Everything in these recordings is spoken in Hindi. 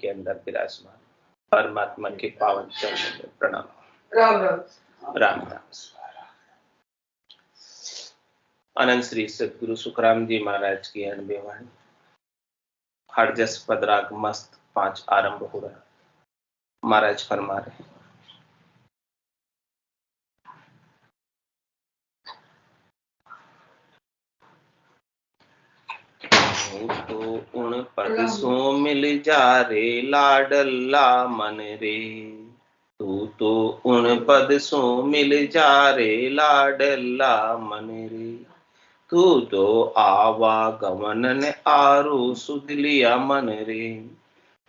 के अंदर विराजमान परमात्मा के पावन चरणों में प्रणाम। राम राम। राम राम। अनंत श्री सदगुरु सुखराम जी महाराज की अनबे वाणी। हर जस पदराग मस्त 5 आरंभ हो रहा। महाराज फरमा रहे, तो उन पद सो मिल जा रे लाडला मन रे। तू तो उन पद सो मिल जा रे लाडला मन रे। तू तो आवागमन आरु सुध लिया मन रे।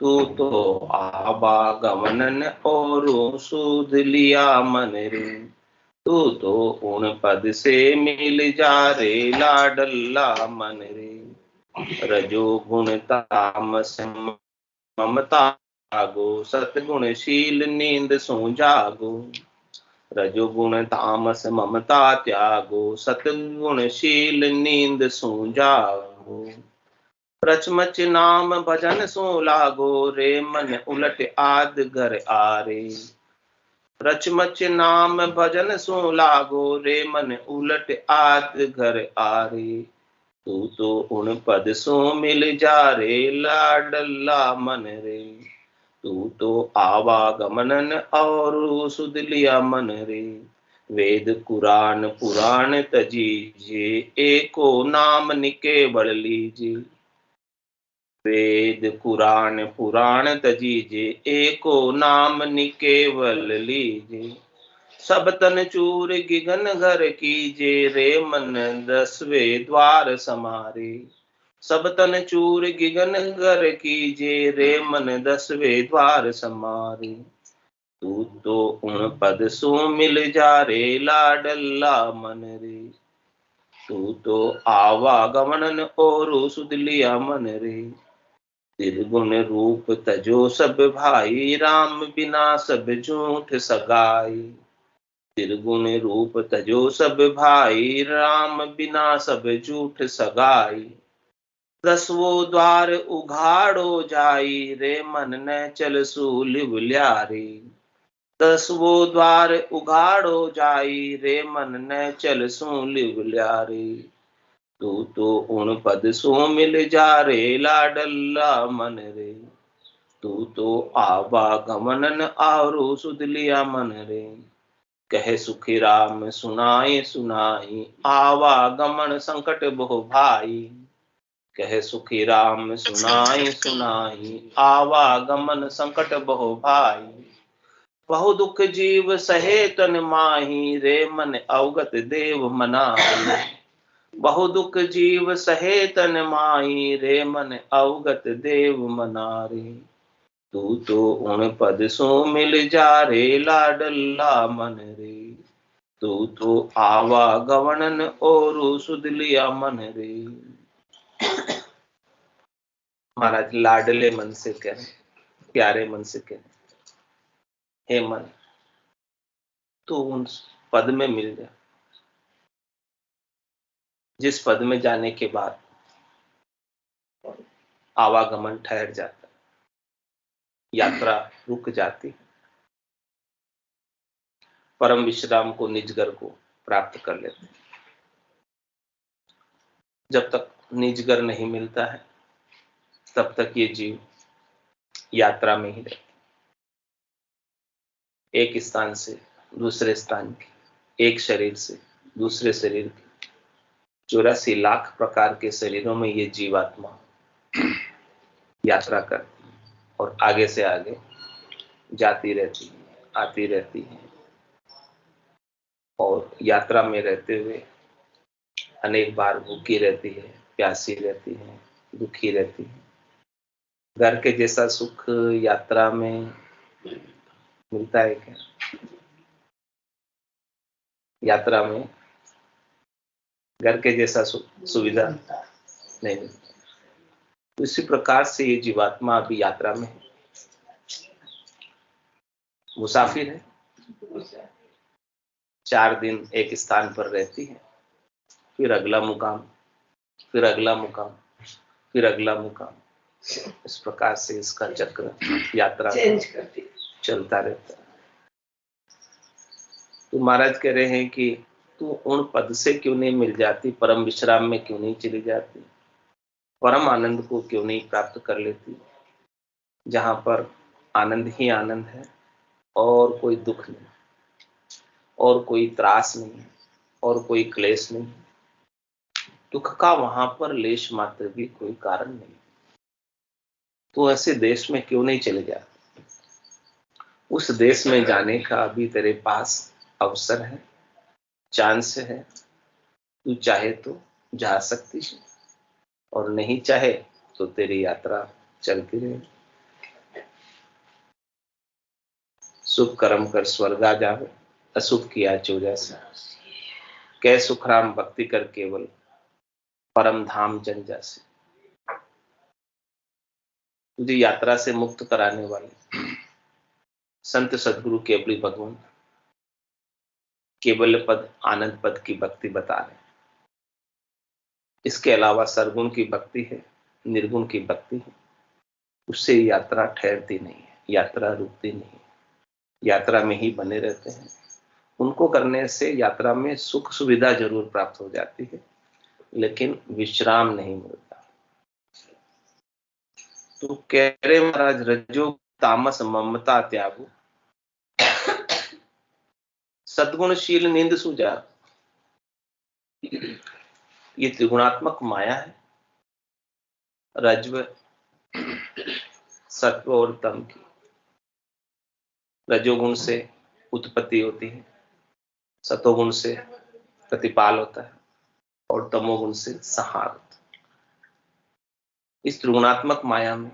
तू तो आवागमन और सुध लिया मन रे। तू तो उन पद से मिल जा रे लाडला मन रे। रजो गुण तामस ममता जागो, सतगुणशील नींद सो जागो। रजोगुण तामस ममता त्यागो, सतगुणशील नींद सो जागो। रचमच नाम भजन सो लागो, रे मन उलट आद घर आरे। रचमच नाम भजन सो लागो, रे मन उलट आद घर आरे। तू तो उन पद सो मिल जा रे लाडला मन रे। तू तो आवागमन और सुध लिया मन रे। वेद कुरान पुराण तजीजे, एको नाम निकेवल लीजे। वेद कुरान पुराण तजीजे, एको नाम निकेवल लीजे। सब तन चूर गिगन घर कीजे, रे मन 10वें द्वार समारे। सब तन चूर गिगन घर कीजे, रे मन 10वें द्वार समारे। तू तो उन पद सो मिल जा रे लाडला मन रे। तू तो आवागमन और सुध लिया मन रे। निर्गुण रूप तजो सब भाई, राम बिना सब झूठ सगाई। निर्गुण रूप तजो सब भाई, राम बिना सब झूठ सगाई। 10वों द्वार उघाड़ो जाई, रे मन न चल सूलिव ल्यारे। 10वों द्वार उघाड़ो जाई, रे मन न चल सूलिव ल्यारे। तू तो उन पद सो मिल जा रे लाडला मन रे। तू तो आवागमन आरो सुध लिया मन रे। कहे सुखी राम सुनाई सुनाई, आवागमन संकट बहु भाई। कहे सुखी राम सुनाई सुनाई, आवागमन संकट बहु भाई। बहु दुख जीव सहे तन माही, रे मन अवगत देव मनाही। बहु दुख जीव सहे तन माही, रे मन अवगत देव मनारे। तू तो उन पद सो मिल जा रे लाडला मन रे। तू तो आवागमन और सुध लिया मन रे। महाराज लाडले मन से कहें, प्यारे मन से कहें, हे मन तू उन पद में मिल जा जिस पद में जाने के बाद आवागमन ठहर जाता, यात्रा रुक जाती, परम विश्राम को निजगर को प्राप्त कर लेते। जब तक निजगर नहीं मिलता है तब तक ये जीव यात्रा में ही रहते, एक स्थान से दूसरे स्थान की, एक शरीर से दूसरे शरीर की 84 लाख प्रकार के शरीरों में ये जीवात्मा यात्रा करती और आगे से आगे जाती रहती है, आती रहती है। और यात्रा में रहते हुए अनेक बार भूखी रहती है, प्यासी रहती है, दुखी रहती है। घर के जैसा सुख यात्रा में मिलता है क्या? यात्रा में घर के जैसा सुविधा नहीं मिलता। तो इसी प्रकार से ये जीवात्मा अभी यात्रा में है, मुसाफिर है। 4 दिन एक स्थान पर रहती है, फिर अगला मुकाम, फिर अगला मुकाम, फिर अगला मुकाम। इस प्रकार से इसका चक्र यात्रा चेंज करती चलता रहता है। तो महाराज कह रहे हैं कि तू उन पद से क्यों नहीं मिल जाती, परम विश्राम में क्यों नहीं चली जाती, परम आनंद को क्यों नहीं प्राप्त कर लेती, जहां पर आनंद ही आनंद है और कोई दुख नहीं और कोई त्रास नहीं और कोई क्लेश नहीं, दुख का वहां पर लेश मात्र भी कोई कारण नहीं। तो ऐसे देश में क्यों नहीं चले जाते? उस देश में जाने का अभी तेरे पास अवसर है, चांस है। तू चाहे तो जा सकती है और नहीं चाहे तो तेरी यात्रा चलती रहे। शुभ कर्म कर स्वर्गा जावे, अशुभ किया चोजा से। कै सुखराम भक्ति कर केवल परम धाम जन जासे। तुझे यात्रा से मुक्त कराने वाले संत सदगुरु केवली भगवान केवल पद आनंद पद की भक्ति बता रहे। इसके अलावा सरगुण की भक्ति है, निर्गुण की भक्ति है, उससे यात्रा ठहरती नहीं है, यात्रा रुकती नहीं है, यात्रा में ही बने रहते हैं। उनको करने से यात्रा में सुख सुविधा जरूर प्राप्त हो जाती है, लेकिन विश्राम नहीं मिलता। तो कह रहे महाराज, रजो तामस ममता त्यागो, सद्गुणशील नींद सूझा। ये त्रिगुणात्मक माया है, रज्व सत्व और तम की। रजोगुण से उत्पत्ति होती है, सतोगुण से प्रतिपाल होता है और तमोगुण से संहार होता है। इस त्रिगुणात्मक माया में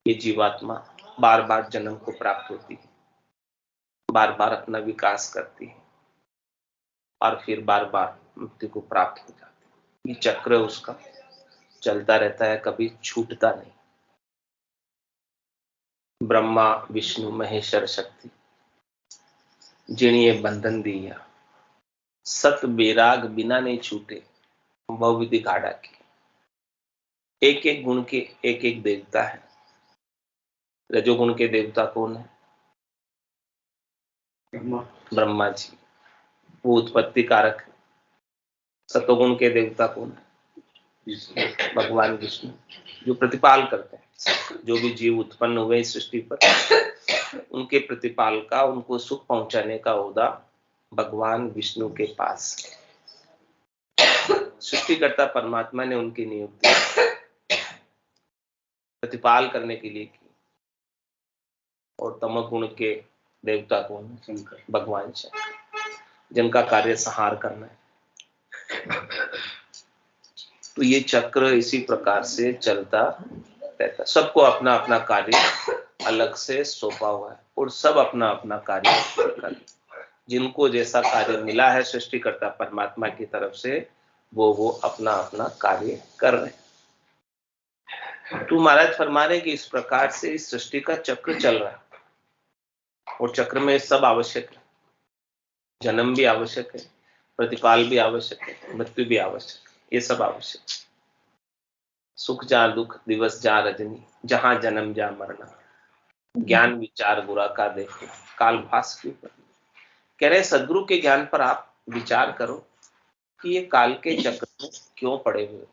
ये जीवात्मा बार बार जन्म को प्राप्त होती है, बार बार अपना विकास करती है और फिर बार बार मृत्यु को प्राप्त हो जाती है। ये चक्र उसका चलता रहता है, कभी छूटता नहीं। ब्रह्मा विष्णु महेश्वर शक्ति जिन्हें ये बंधन दिया, सत बेराग बिना नहीं छूटे बहुविधि गाड़ा की। एक एक गुण के एक एक देवता है। रजोगुण के देवता कौन है? ब्रह्मा जी, वो उत्पत्ति कारक है। सतोगुण के देवता कौन है? भगवान विष्णु, जो प्रतिपाल करते हैं। जो भी जीव उत्पन्न हुए इस सृष्टि पर, उनके प्रतिपाल का, उनको सुख पहुंचाने का ओहदा भगवान विष्णु के पास। सृष्टिकर्ता परमात्मा ने उनकी नियुक्ति प्रतिपाल करने के लिए की। और तमोगुण के देवता कौन है? शंकर, भगवान शंकर, जिनका कार्य संहार करना है। तो ये चक्र इसी प्रकार से चलता रहता। सबको अपना अपना कार्य अलग से सौंपा हुआ है और सब अपना अपना कार्य कर, जिनको जैसा कार्य मिला है सृष्टिकर्ता परमात्मा की तरफ से, वो अपना अपना कार्य कर रहे हैं। तो महाराज फरमा रहे कि इस प्रकार से इस सृष्टि का चक्र चल रहा है और चक्र में सब आवश्यक है। जन्म भी आवश्यक है, प्रतिपाल भी आवश्यक है, मृत्यु भी आवश्यक है, ये सब आवश्यक है। सुख जहाँ दुख, दिवस जहाँ रजनी, जहां जन्म जहाँ मरना, ज्ञान विचार गुरा का देखो, काल भास क्यों करना। कह रहे सदगुरु के ज्ञान पर आप विचार करो कि ये काल के चक्र में क्यों पड़े हुए,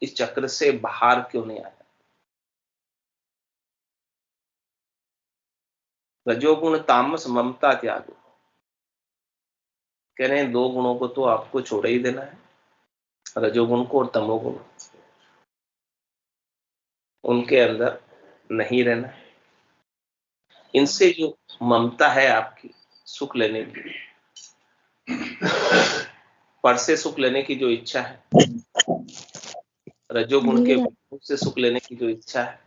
इस चक्र से बाहर क्यों नहीं आया। रजोगुण तामस ममता त्यागो, कह रहे हैं दो गुणों को तो आपको छोड़ ही देना है, रजोगुण को और तमोगुण, उनके अंदर नहीं रहना है। इनसे जो ममता है आपकी सुख लेने की, पर से सुख लेने की जो इच्छा है, रजोगुण के से सुख लेने की जो इच्छा है,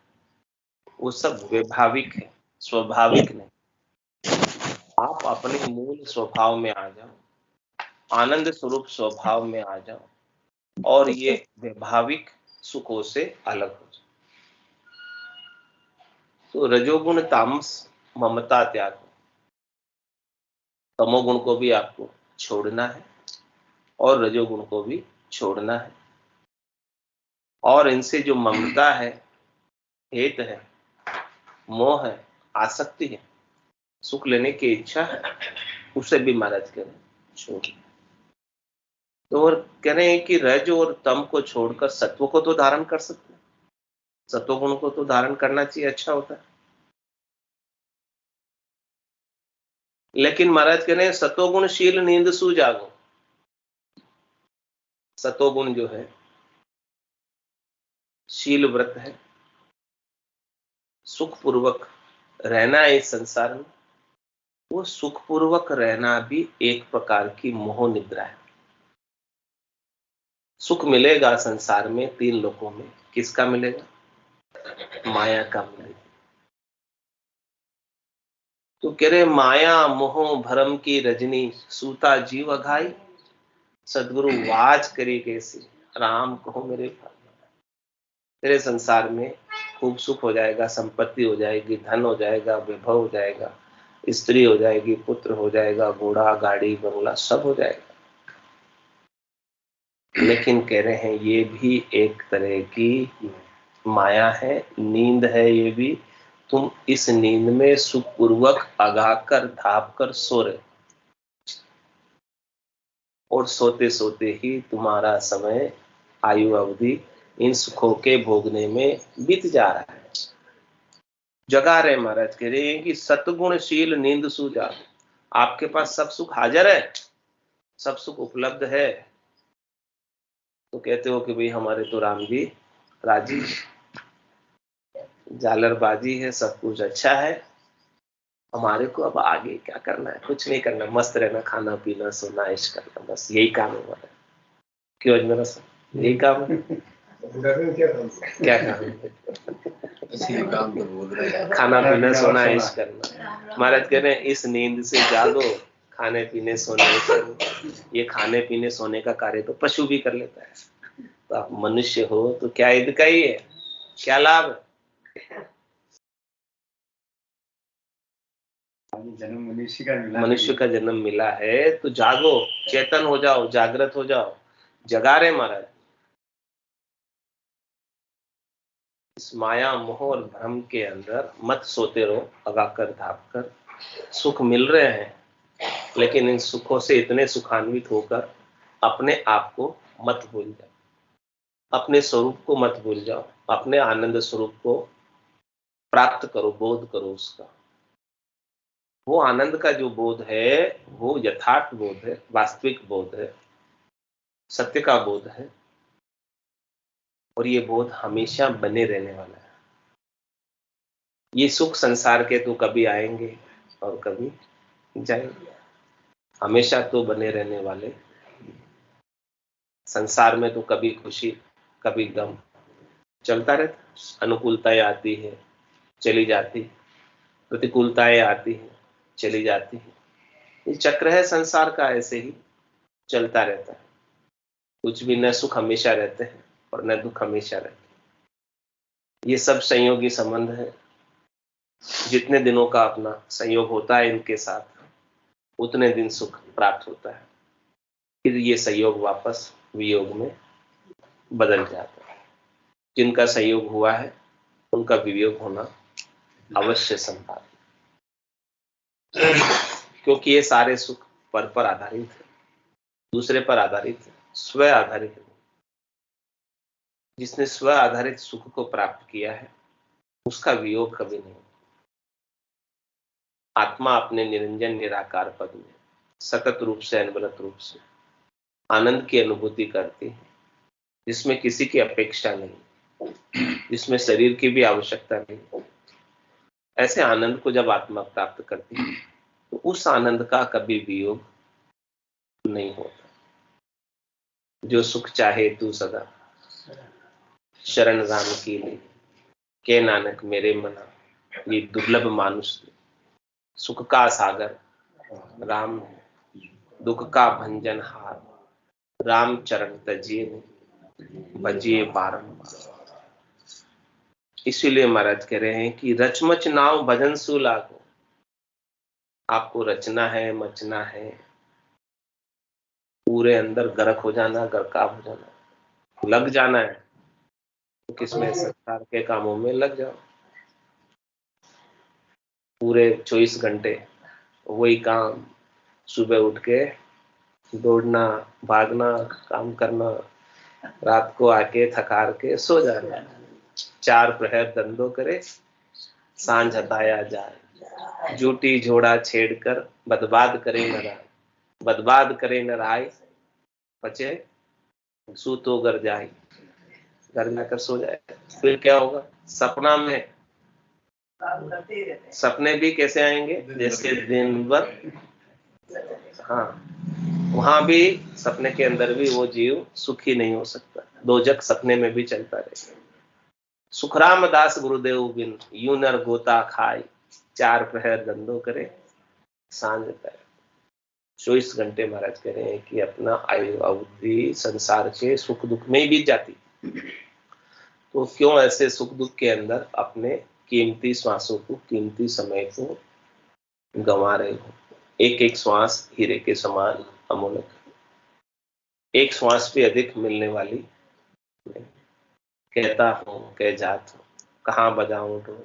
वो सब वैभाविक है, स्वाभाविक नहीं। आप अपने मूल स्वभाव में आ जाओ, आनंद स्वरूप स्वभाव में आ जाओ और ये वैभाविक सुखों से अलग हो जाओ। तो रजोगुण तामस ममता त्याग, तमोगुण को भी आपको छोड़ना है और रजोगुण को भी छोड़ना है और इनसे जो ममता है, हेत है, मोह है, आसक्ति है, सुख लेने की इच्छा है, उसे भी महाराज कह रहे हैं छोड़। तो और कह रहे हैं कि रज और तम को छोड़कर सत्व को तो धारण कर सकते हैं, सत्वगुण को तो धारण करना चाहिए, अच्छा होता है। लेकिन महाराज कह रहे हैं सतोगुणशील नींद सू जागो। सतोगुण जो है शील व्रत है, सुखपूर्वक रहना है इस संसार में, वो सुखपूर्वक रहना भी एक प्रकार की मोह निद्रा है। सुख मिलेगा संसार में तीन लोकों में, किसका मिलेगा? माया का मिलेगा। तो कह रहे माया मोह भरम की रजनी सूता जीव अघाई, सदगुरु वाज करी कैसी राम कहो मेरे भाई। तेरे संसार में खूब सुख हो जाएगा, संपत्ति हो जाएगी, धन हो जाएगा, वैभव हो जाएगा, स्त्री हो जाएगी, पुत्र हो जाएगा, घोड़ा गाड़ी बंगला सब हो जाएगा। लेकिन कह रहे हैं ये भी एक तरह की माया है, नींद है। ये भी तुम इस नींद में सुखपूर्वक अगाकर धाप कर सो रहे, और सोते सोते ही तुम्हारा समय, आयु अवधि इन सुखों के भोगने में बीत जा रहा है। जगा रहे महाराज कह रहे हैं कि सतगुणशील नींद सो जा। आपके पास सब सुख हाजिर है, सब सुख उपलब्ध है, तो कहते हो कि भाई हमारे तो राम जी राजी, जालरबाजी है, सब कुछ अच्छा है, हमारे को अब आगे क्या करना है? कुछ नहीं करना, मस्त रहना, खाना पीना सोना ऐश करना, बस यही काम है हमारा। क्यों मेरा सब यही काम है? क्या काम है? काम तो बोल रहे हैं, खाना पीना सोना ऐश करना। महाराज कह रहे हैं इस नींद से जागो, खाने पीने सोने से। ये खाने पीने सोने का कार्य तो पशु भी कर लेता है, तो आप मनुष्य हो तो क्या इनका ही है, क्या लाभ है? जन्म मनुष्य का मिला, मनुष्य का जन्म मिला है तो जागो, चेतन हो जाओ, जागृत हो जाओ। जगा रहे महाराज। इस माया मोह और भ्रम के अंदर मत सोते रहो, अगाकर धाप कर। सुख मिल रहे हैं, लेकिन इन सुखों से इतने सुखान्वित होकर अपने आप को मत भूल जाओ, अपने स्वरूप को मत भूल जाओ, अपने आनंद स्वरूप को प्राप्त करो, बोध करो उसका। वो आनंद का जो बोध है वो यथार्थ बोध है, वास्तविक बोध है, सत्य का बोध है, और ये बोध हमेशा बने रहने वाला है। ये सुख संसार के तो कभी आएंगे और कभी जाएंगे, हमेशा तो बने रहने वाले। संसार में तो कभी खुशी कभी गम चलता रहता, अनुकूलताएं आती है चली जाती, प्रतिकूलताएं आती है चली जाती है। ये चक्र है संसार का, ऐसे ही चलता रहता है। कुछ भी न सुख हमेशा रहते हैं और न दुख हमेशा रहते हैं। ये सब संयोगी संबंध है। जितने दिनों का अपना संयोग होता है इनके साथ, उतने दिन सुख प्राप्त होता है, फिर ये संयोग वापस वियोग में बदल जाता है। जिनका संयोग हुआ है उनका वियोग होना अवश्य संभव, क्योंकि ये सारे सुख पर आधारित है, दूसरे पर आधारित है, स्व आधारित है। जिसने स्व आधारित सुख को प्राप्त किया है उसका वियोग कभी नहीं। आत्मा अपने निरंजन निराकार पद में सतत रूप से, अनवरत रूप से आनंद की अनुभूति करती है, जिसमें किसी की अपेक्षा नहीं, जिसमें शरीर की भी आवश्यकता नहीं। ऐसे आनंद को जब आत्मा प्राप्त करती है तो उस आनंद का कभी वियोग नहीं होता। जो सुख चाहे तू सदा शरण राम की ले, के नानक मेरे मना। ये दुर्लभ मानुष सुख का सागर राम है, दुख का भंजन हार राम चरण तजिए बजिए बारंबार। इसीलिए महाराज कह रहे हैं कि रचमच नाव भजन सु लागो। आपको रचना है, मचना है, पूरे अंदर गर्क हो जाना, गरकाब हो जाना, लग जाना है। तो किसमें संसार के कामों में लग जाओ। पूरे 24 घंटे वही काम, सुबह उठ के दौड़ना, भागना, काम करना, रात को आके थकार के सो जाना। 4 प्रहर धंधो करे, सांझ हताया जाए। जूटी झोड़ा छेड़कर बर्बाद करे न राय, बर्बाद करे न राय, बचे सूतो घर जाए। घर जाकर सो जाए। फिर क्या होगा? सपना में, सपने भी कैसे आएंगे? जैसे दिन भर, हाँ, वहां भी सपने के अंदर भी वो जीव सुखी नहीं हो सकता, दोजक सपने में भी चलता रहेगा। सुखराम दास गुरुदेव बिन यूं नर गोता खाए, 4 प्रहर धंधो करे, सांझ करे। 24 घंटे महाराज कह रहे हैं कि अपना आयु अवधि संसार के सुख दुख में ही बीत जाती। तो क्यों ऐसे सुख दुख के अंदर अपने कीमती श्वासों को, कीमती समय को गंवा रहे हो? एक एक श्वास हीरे के समान अमूल्य, एक श्वास पे अधिक मिलने वाली। कहता हूं कह जात हूं, कहां बजाऊं ढोल,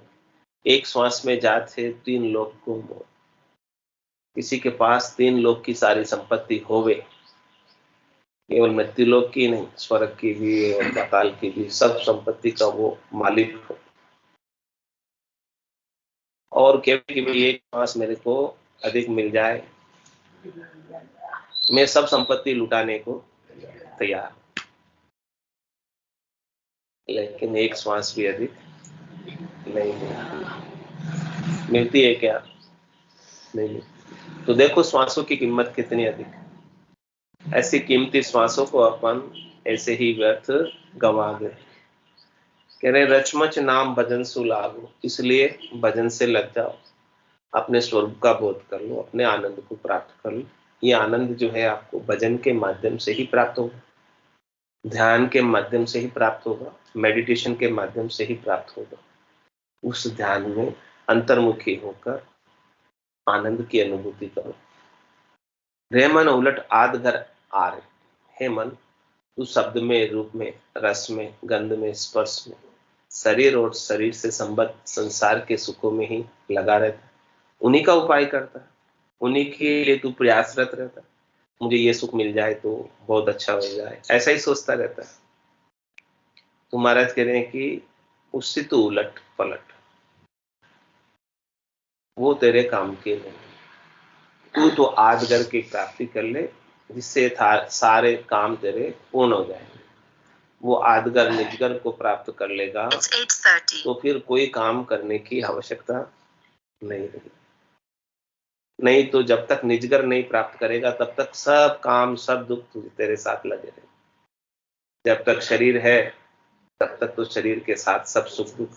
एक श्वास में जात है 3 लोक को मोल। किसी के पास 3 लोक की सारी संपत्ति होवे, केवल मृत्यु लोक की नहीं, स्वर्ग की भी और पाताल की भी, सब संपत्ति का वो मालिक हो, और केवल कि भाई एक श्वास मेरे को अधिक मिल जाए, मैं सब संपत्ति लुटाने को तैयार। लेकिन एक श्वास भी अधिक नहीं मिलती है क्या? नहीं। तो देखो श्वासों की कीमत कितनी अधिक। ऐसी कीमती श्वासों को अपन ऐसे ही व्यर्थ गंवा गए। कह रहे रचमच नाम भजन सु लागो, इसलिए भजन से लग जाओ, अपने स्वरूप का बोध कर लो, अपने आनंद को प्राप्त कर लो। ये आनंद जो है आपको भजन के माध्यम से ही प्राप्त होगा, ध्यान के माध्यम से ही प्राप्त होगा, मेडिटेशन के माध्यम से ही प्राप्त होगा। उस ध्यान में अंतर्मुखी होकर आनंद की अनुभूति करो। रे मन उलट आद घर आरे, हे मन तू शब्द में, रूप में, रस में, गंध में, स्पर्श में, शरीर और शरीर से संबद्ध संसार के सुखों में ही लगा रहता, उन्हीं का उपाय करता, उन्हीं के लिए तू प्रयासरत रहता। मुझे ये सुख मिल जाए तो बहुत अच्छा हो जाए, ऐसा ही सोचता रहता है। तो महाराज कह रहे हैं कि उससे तो उलट पलट, वो तेरे काम के नहीं। तू तो आदगर की प्राप्ति कर ले, जिससे सारे काम तेरे पूर्ण हो जाएंगे। वो आदगर निजगर को प्राप्त कर लेगा तो फिर कोई काम करने की आवश्यकता नहीं रही। नहीं तो जब तक निजगर नहीं प्राप्त करेगा तब तक सब काम, सब दुख तेरे साथ लगे रहे। जब तक शरीर है तब तक तो शरीर के साथ सब सुख दुख।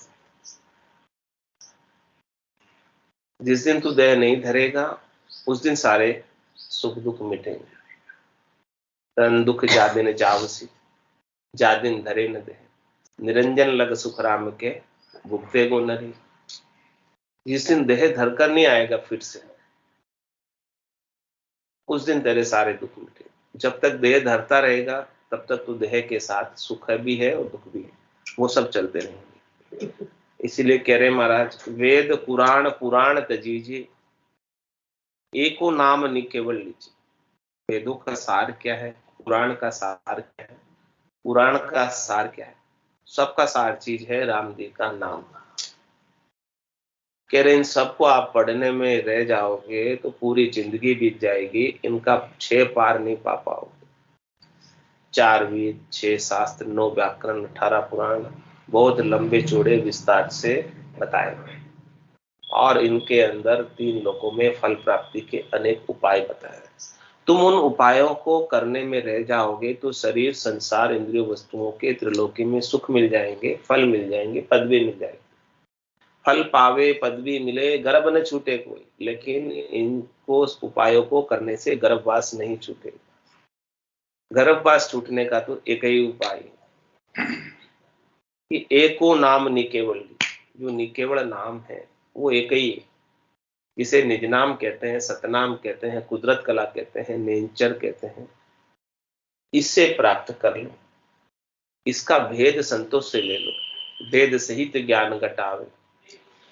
जिस दिन तू देह नहीं धरेगा उस दिन सारे सुख दुख मिटेंगे। तन दुख जादिन जावसी, जादिन धरे न दे, निरंजन लग सुख राम के, भुगते गो नरी। जिस दिन देह धरकर नहीं आएगा फिर से, उस दिन तेरे सारे दुख मिटे। जब तक देह धरता रहेगा तब तक तो देह के साथ सुख भी है और दुख भी है, वो सब चलते रहेंगे। इसीलिए कह रहे महाराज, वेद पुराण पुराण तजीजे, एको नाम नि केवल लीजिए। वेदों का सार क्या है? पुराण का सार क्या है? पुराण का सार क्या है? सबका सार चीज है राम जी का नाम। कह रहे इन सबको आप पढ़ने में रह जाओगे तो पूरी जिंदगी बीत जाएगी, इनका 6 पार नहीं पा पाओगे। 4 वेद, 6 शास्त्र, 9 व्याकरण, 18 पुराण, बहुत लंबे चौड़े विस्तार से बताए गए, और इनके अंदर 3 लोकों में फल प्राप्ति के अनेक उपाय बताए। तुम उन उपायों को करने में रह जाओगे तो शरीर, संसार, इंद्रिय वस्तुओं के त्रिलोकी में सुख मिल जाएंगे, फल मिल जाएंगे, पदवी मिल जाएगी। फल पावे पदवी मिले गर्भ न छूटे कोई, लेकिन इनको उपायों को करने से गर्भवास नहीं छूटेगा। गर्भवास छूटने का तो एक ही उपाय है कि एको नाम निकेवल, जो निकेवल नाम है वो एक ही है, जिसे निज नाम कहते हैं, सतनाम कहते हैं, कुदरत कला कहते हैं, नेंचर कहते हैं। इससे प्राप्त कर लो। इसका भेद संतोष से ले लो, वेद सहित ज्ञान घटावे,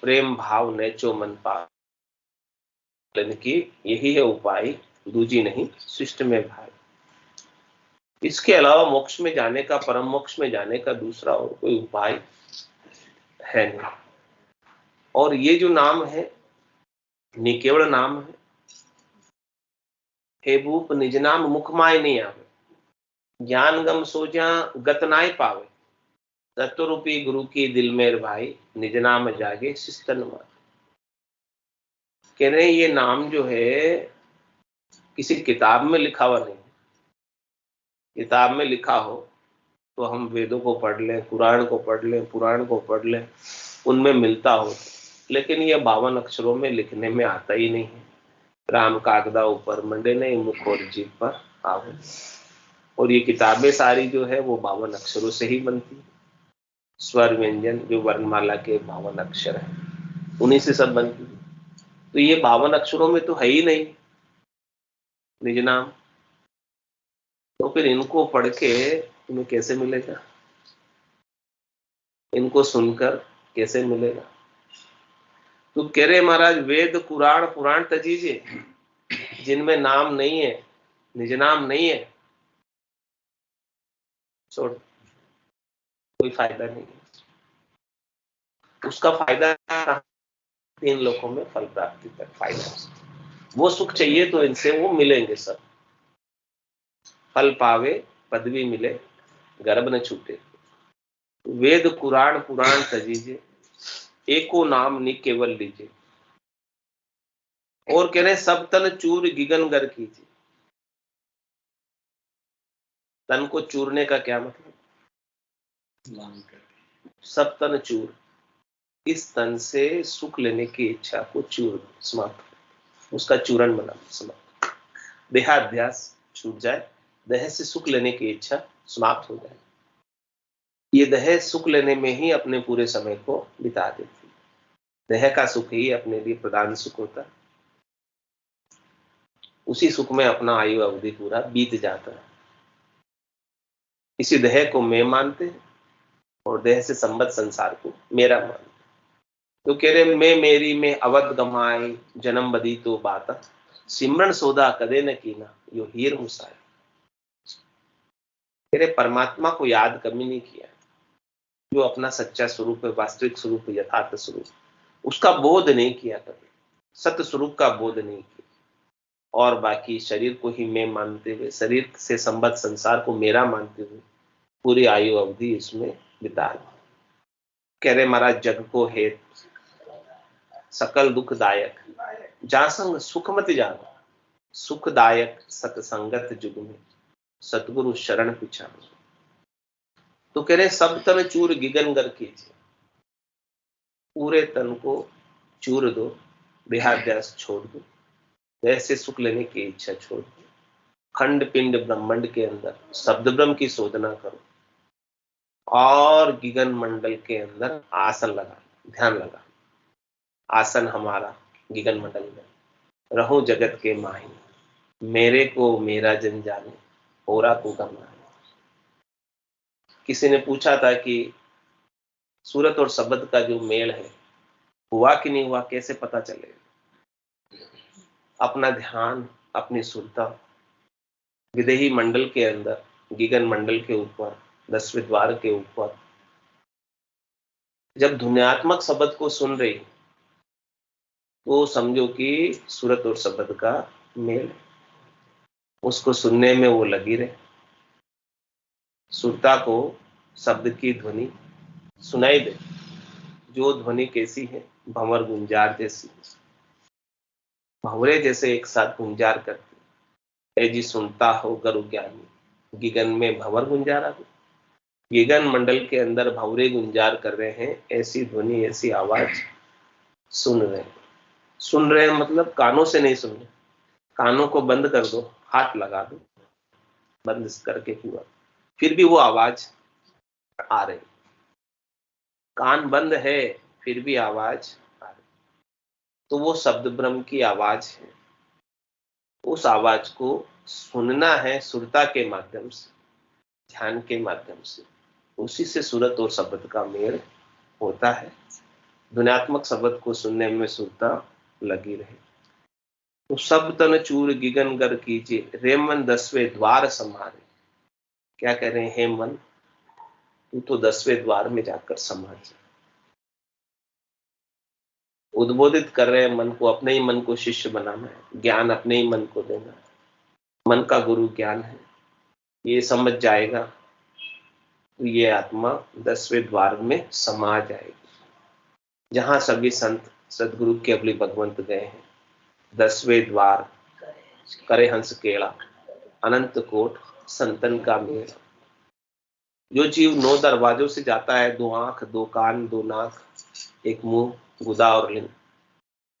प्रेम भाव नेचो मन पालन की, यही है उपाय, दूजी नहीं शिष्ट में भाई। इसके अलावा मोक्ष में जाने का, परम मोक्ष में जाने का दूसरा और कोई उपाय है नहीं। और ये जो नाम है निकेवल नाम है, हे भूप निज नाम मुख माय नहीं आवे, ज्ञान गम सोजा गत नाय पावे, तत्वरूपी गुरु की दिल मेर भाई, निज नाम जागे शिस्तन मार। कह रहे ये नाम जो है किसी किताब में लिखा हुआ नहीं। किताब में लिखा हो तो हम वेदों को पढ़ लें, कुरान को पढ़ लें, पुराण को पढ़ लें, उनमें मिलता हो, लेकिन ये 52 अक्षरों में लिखने में आता ही नहीं है। राम कागदा ऊपर मंडे नहीं, मुख और जीभ पर आवे। और ये किताबें सारी जो है वो 52 अक्षरों से ही बनती है। स्वर व्यंजन जो वर्णमाला के 52 अक्षर है, उन्हीं से सब बनती है। तो ये 52 अक्षरों में तो है ही नहीं निज नाम, तो फिर इनको पढ़ के तुम्हें कैसे मिलेगा? इनको सुनकर कैसे मिलेगा? तो कह रहे महाराज वेद कुरान पुराण तजीजे, जिनमें नाम नहीं है, निज नाम नहीं है, छोड़, कोई फायदा नहीं है। उसका फायदा 3 लोगों में फल प्राप्ति तक फायदा। वो सुख चाहिए तो इनसे वो मिलेंगे सब। फल पावे पदवी मिले, गर्भ न छूटे, वेद कुरान पुराण तजीजे, एको नाम नि केवल लीजिए। और कह रहे सब तन चूर गिगन गर कीजिए। तन को चूरने का क्या मतलब? सब तन चूर, इस तन से सुख लेने की इच्छा को चूर, समाप्त, उसका चूरन बना, समाप्त। देहाध्यास छूट जाए, देह से सुख लेने की इच्छा समाप्त हो जाए। ये देह सुख लेने में ही अपने पूरे समय को बिता देती है। देह का सुख ही अपने लिए प्रधान सुख होता है। उसी सुख में अपना आयु अवधि पूरा बीत जाता है। इसी देह को मैं मानते हैं और देह से संबद्ध संसार को मेरा मानते। तो कह रहे मैं मेरी में अवध गमाए, जन्म बदी तो बाता, सिमरन सोदा कदे न कीना, यो हीर मुसाए। कह रहे परमात्मा को याद कभी नहीं किया, जो अपना सच्चा स्वरूप है, वास्तविक स्वरूप, यथार्थ स्वरूप, उसका बोध नहीं किया कभी, सत्य स्वरूप का बोध नहीं किया, और बाकी शरीर को ही मैं मानते हुए, शरीर से संबद्ध संसार को मेरा मानते हुए पूरी आयु अवधि इसमें बिता। कह रहे महाराज जग को हेत सकल दुखदायक, जा संग सुख मत जानो, सुखदायक सतसंगत जुग में, सतगुरु शरण पिछानो। तो कह रहे सब तन चूर गिगन गर कीजिए, पूरे तन को चूर दो, देहाध्यास छोड़ दो, वैसे सुख लेने की इच्छा छोड़ दो, खंड पिंड ब्रह्मांड के अंदर शब्द ब्रह्म की शोधना करो, और गिगन मंडल के अंदर आसन लगा, ध्यान लगा। आसन हमारा गिगन मंडल में, रहूं जगत के माही, मेरे को मेरा जन जाने, होरा को गम। किसी ने पूछा था कि सूरत और शब्द का जो मेल है हुआ कि नहीं हुआ, कैसे पता चलेगा? अपना ध्यान, अपनी सुरता विदेही मंडल के अंदर, गिगन मंडल के ऊपर, 10वें द्वार के ऊपर जब ध्वन्यात्मक शब्द को सुन रही तो समझो कि सूरत और शब्द का मेल है, उसको सुनने में वो लगी रहे। सुरता को शब्द की ध्वनि सुनाई दे, जो ध्वनि कैसी है? भंवर गुंजार जैसी, भंवरे जैसे एक साथ गुंजार करते, जी सुनता हो गरु ज्ञानी, गिगन में भंवर गुंजारा हो। गिगन मंडल के अंदर भंवरे गुंजार कर रहे हैं, ऐसी ध्वनि, ऐसी आवाज सुन रहे हैं। सुन रहे हैं मतलब कानों से नहीं सुन रहे, कानों को बंद कर दो, हाथ लगा दो, बंद करके पूरा, फिर भी वो आवाज आ रही। कान बंद है फिर भी आवाज आ रही, तो वो शब्द ब्रह्म की आवाज है। उस आवाज को सुनना है सुरता के माध्यम से, ध्यान के माध्यम से। उसी से सूरत और शब्द का मेल होता है। ध्वन्यात्मक शब्द को सुनने में सुरता लगी रहे। तो सब तन चूर गिगन गर कीजिए, रे मन 10वें द्वार समारे। क्या कह रहे हैं? हे मन, तू तो 10वें द्वार में जाकर समा जा। उद्बोधित कर रहे हैं मन को, अपने ही मन को शिष्य बनाना है, ज्ञान अपने ही मन को देना है। मन का गुरु ज्ञान है, ये समझ जाएगा तो ये आत्मा 10वें द्वार में समा जाएगी, जहां सभी संत सदगुरु के अबली भगवंत गए हैं। 10वें द्वार करे हंस केड़ा, अनंत कोट संतन का मेल। जो जीव 9 दरवाजों से जाता है, 2 आंख, 2 कान, 2 नाक, 1 मुंह, गुदा और लिंग,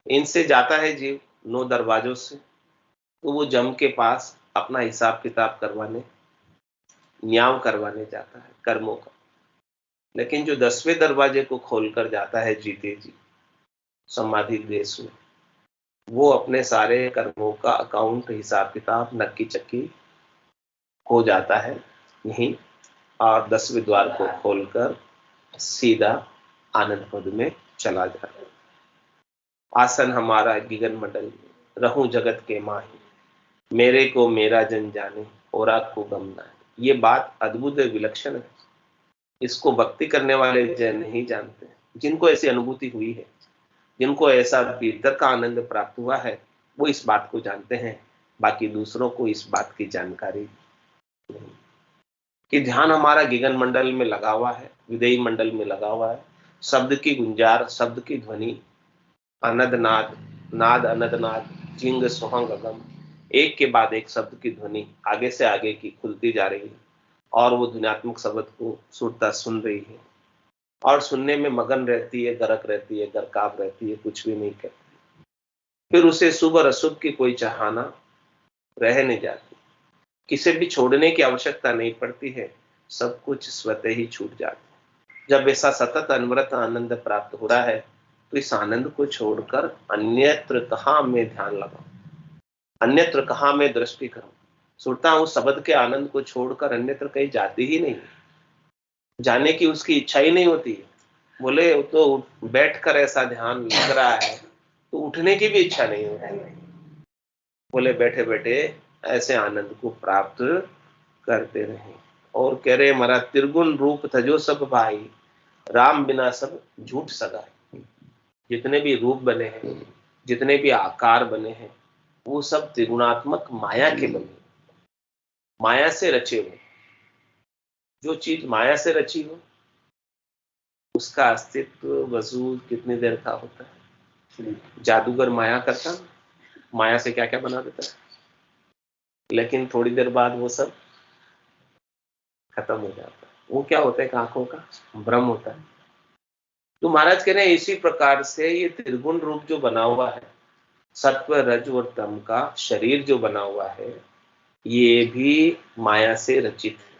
इनसे जाता है जीव 9 दरवाजों से, तो वो जम के पास अपना हिसाब किताब करवाने, न्याय करवाने जाता है कर्मों का। लेकिन जो 10वें दरवाजे को खोलकर जाता है जीते जी समाधि देश में, वो अपने सारे कर्मों का अकाउंट, हिसाब किताब, नक्की चक्की हो जाता है यहीं, और 10वें द्वार को खोलकर सीधा आनंद पद में चला जाता है। आसन हमारा गिगन मंडल में, रहूं जगत के माही, मेरे को मेरा जन जाने, और आपको गम ना है। ये बात अद्भुत विलक्षण है। इसको भक्ति करने वाले जन नहीं जानते। जिनको ऐसी अनुभूति हुई है, जिनको ऐसा भीतर का आनंद प्राप्त हुआ है, वो इस बात को जानते हैं। बाकी दूसरों को इस बात की जानकारी नहीं कि ध्यान हमारा गिगन मंडल में लगा हुआ है, विदेही मंडल में लगा हुआ है। शब्द की गुंजार, शब्द की ध्वनि, अनद नाद, नाद अनद नाद, जिंग सोहंग गगम, एक के बाद एक शब्द की ध्वनि आगे से आगे की खुलती जा रही है, और वो ध्वन्यात्मक शब्द को सुरता सुन रही है, और सुनने में मगन रहती है, गरक रहती है, गरकाव रहती है, कुछ भी नहीं कहती। फिर उसे शुभ और अशुभ की कोई चाहना रह नहीं जाती, किसे भी छोड़ने की आवश्यकता नहीं पड़ती है, सब कुछ स्वतः ही छूट जाता है। जब ऐसा सतत अनवरत आनंद प्राप्त हो रहा है, तो इस आनंद को छोड़कर अन्यत्र कहां मैं ध्यान लगाऊं, अन्यत्र कहां मैं दृष्टि करूं। सुनता उस शब्द के आनंद को छोड़कर अन्यत्र कहीं जाती ही नहीं, जाने की उसकी इच्छा ही नहीं होती है। बोले तो बैठकर ऐसा ध्यान लग रहा है तो उठने की भी इच्छा नहीं होती। बोले बैठे बैठे ऐसे आनंद को प्राप्त करते रहे। और कह रहे हमारा त्रिगुण रूप थजो सब भाई, राम बिना सब झूठ सगाई। जितने भी रूप बने हैं, जितने भी आकार बने हैं, वो सब त्रिगुणात्मक माया के बने, माया से रचे हुए। जो चीज माया से रची हो, उसका अस्तित्व वजूद कितनी देर का होता है। जादूगर माया करता, माया से क्या क्या बना देता है, लेकिन थोड़ी देर बाद वो सब खत्म हो जाता है। वो क्या होता है? आंखों का भ्रम होता है। तो महाराज कह रहे हैं इसी प्रकार से ये त्रिगुण रूप जो बना हुआ है, सत्व रज और तम का शरीर जो बना हुआ है, ये भी माया से रचित है,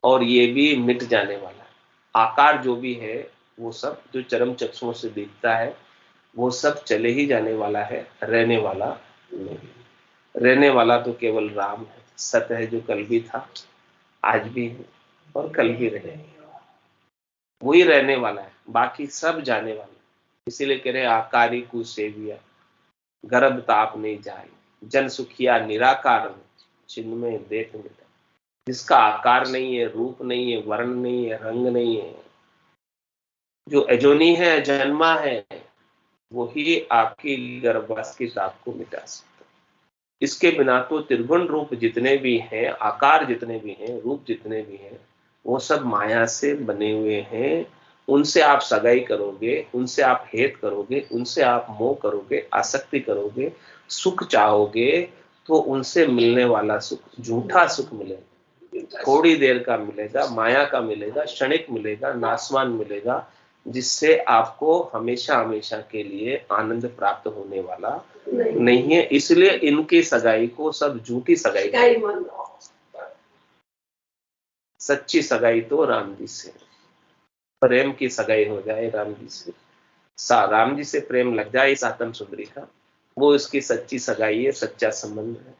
और ये भी मिट जाने वाला है। आकार जो भी है, वो सब जो चरम चक्षुओं से दिखता है, वो सब चले ही जाने वाला है, रहने वाला नहीं। रहने वाला तो केवल राम है, सत्य है, जो कल भी था, आज भी है और कल भी रहेगा। वही रहने वाला है, बाकी सब जाने वाला है। इसीलिए कह रहे आकारी कुसेविया, गर्भ ताप नहीं जाए, जन सुखिया निराकार चिन्ह में देख मिटा। जिसका आकार नहीं है, रूप नहीं है, वर्ण नहीं है, रंग नहीं है, जो अजोनी है, जन्मा है, वही आपकी गर्भवास की ताप को मिटा सकता है। इसके बिना तो त्रिगुण रूप जितने भी हैं, आकार जितने भी हैं, रूप जितने भी हैं, वो सब माया से बने हुए हैं। उनसे आप सगाई करोगे, उनसे आप हेत करोगे, उनसे आप मोह करोगे, आसक्ति करोगे, सुख चाहोगे, तो उनसे मिलने वाला सुख झूठा सुख मिलेगा, थोड़ी देर का मिलेगा, माया का मिलेगा, क्षणिक मिलेगा, नासवान मिलेगा, जिससे आपको हमेशा हमेशा के लिए आनंद प्राप्त होने वाला नहीं है। इसलिए इनकी सगाई को सब झूठी सगाई, सच्ची सगाई तो राम जी से, प्रेम की सगाई हो जाए राम जी से, राम जी से प्रेम लग जाए इस आत्म सुंदरी का, वो इसकी सच्ची सगाई है, सच्चा संबंध है।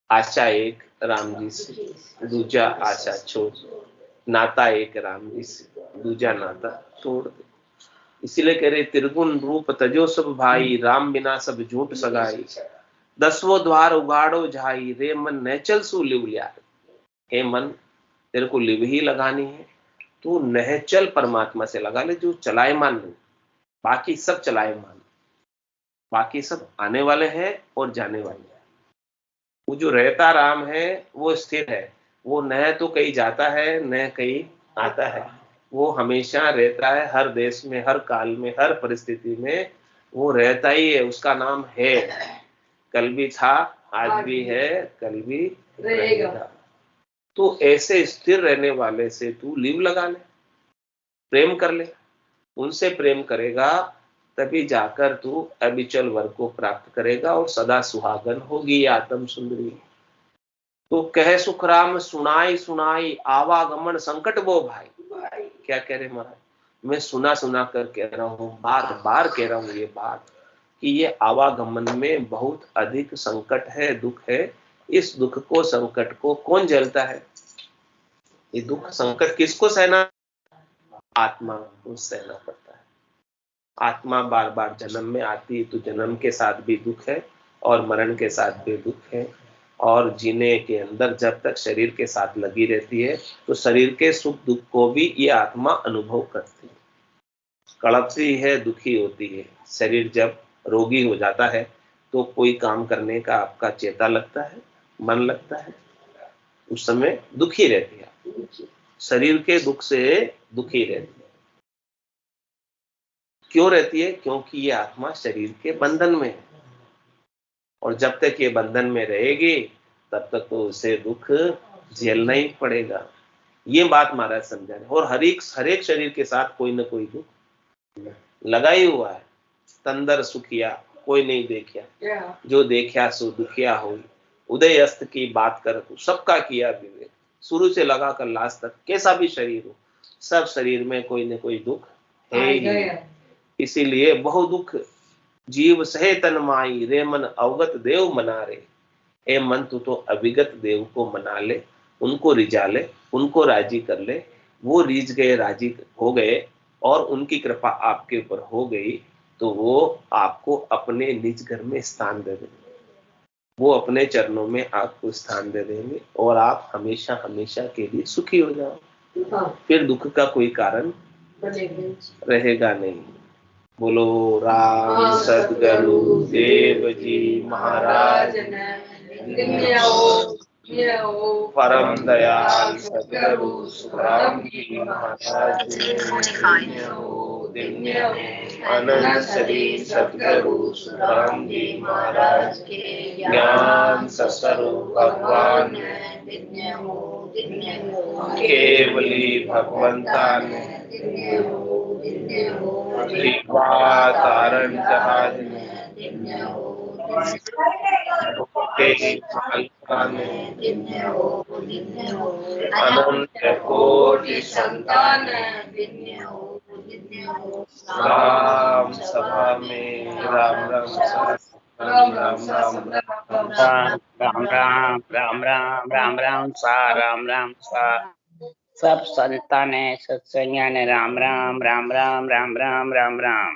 आशा एक राम जी से, दूजा आशा छोड़ दो, नाता एक राम जी से, दूजा नाता तोड़ दो। इसीलिए कह रहे त्रिगुण रूप तजो सब भाई, राम बिना सब झूठ सगाई, दसवों द्वार उगाड़ो झाई, रे मन नहचल सू लिव लिया। हे मन, तेरे को लिव ही लगानी है, तू नहचल परमात्मा से लगा ले, जो चलायमान नहीं, बाकी सब चलायमान, बाकी सब आने वाले हैं और जाने वाले हैं। वो जो रहता राम है वो स्थिर है, वो न तो कहीं जाता है न कहीं आता है, वो हमेशा रहता है, हर देश में, हर काल में, हर परिस्थिति में वो रहता ही है। उसका नाम है, कल भी था, आज भी है, कल भी रहेगा। तो ऐसे स्थिर रहने वाले से तू लिव लगा ले, प्रेम कर ले। उनसे प्रेम करेगा तभी जाकर तू अविचल वर को प्राप्त करेगा और सदा सुहागन होगी आत्म सुंदरी। तो कहे सुखराम सुनाई सुनाई, आवागमन संकट वो भाई। क्या कह रहे महाराज, मैं सुना सुना कर कह रहा हूँ, बार बार कह रहा हूँ ये बात, कि ये आवागमन में बहुत अधिक संकट है, दुख है। इस दुख को, संकट को कौन झेलता है? ये दुख संकट किसको सहना? आत्मा को सहना पड़ता है। आत्मा बार बार जन्म में आती है, तो जन्म के साथ भी दुख है और मरण के साथ भी दुख है, और जीने के अंदर जब तक शरीर के साथ लगी रहती है तो शरीर के सुख दुख को भी ये आत्मा अनुभव करती है, कड़पती है, दुखी होती है। शरीर जब रोगी हो जाता है तो कोई काम करने का आपका चेता लगता है, मन लगता है, उस समय दुखी रहती है, शरीर के दुख से दुखी रहती है। क्यों रहती है? क्योंकि ये आत्मा शरीर के बंधन में है, और जब तक ये बंधन में रहेगी तब तक तो उसे दुख झेलना ही पड़ेगा। ये बात महाराज समझा रहे। और हर एक शरीर के साथ कोई ना कोई दुख लगा ही हुआ है। तंदर सुखिया कोई नहीं देखिया, जो देखिया सो दुखिया हो, उदय अस्त की बात कर तू सबका किया विवेक, शुरू से लगा कर लास्ट तक कैसा भी शरीर हो, सब शरीर में कोई न कोई दुख है ही। इसीलिए बहु दुख जीव सहे तन माई, रे मन अवगत देव मना रे। ए मन, तू तो अविगत देव को मना ले, उनको रिझा ले, उनको राजी कर ले। वो रीझ गए, राजी हो गए और उनकी कृपा आपके ऊपर हो गई, तो वो आपको अपने निज घर में स्थान दे देंगे, वो अपने चरणों में आपको स्थान दे देंगे और आप हमेशा हमेशा के लिए सुखी हो जाओ। फिर दुख का कोई कारण रहेगा नहीं। बोलो राम सद्गुरु देव जी महाराज, परम दयाल सद्गुरु सुखराम जी महाराज, अनंत श्री सद्गुरु सुखराम जी महाराज के ज्ञान सस्वरूप भगवान केवली भगवंता ने तारण जहाज में अनंत कोटि संतान राम सभा में राम राम राम राम राम राम राम राम राम राम राम सा राम राम सा। सब संतान है, सत्संग राम राम राम राम राम राम राम राम।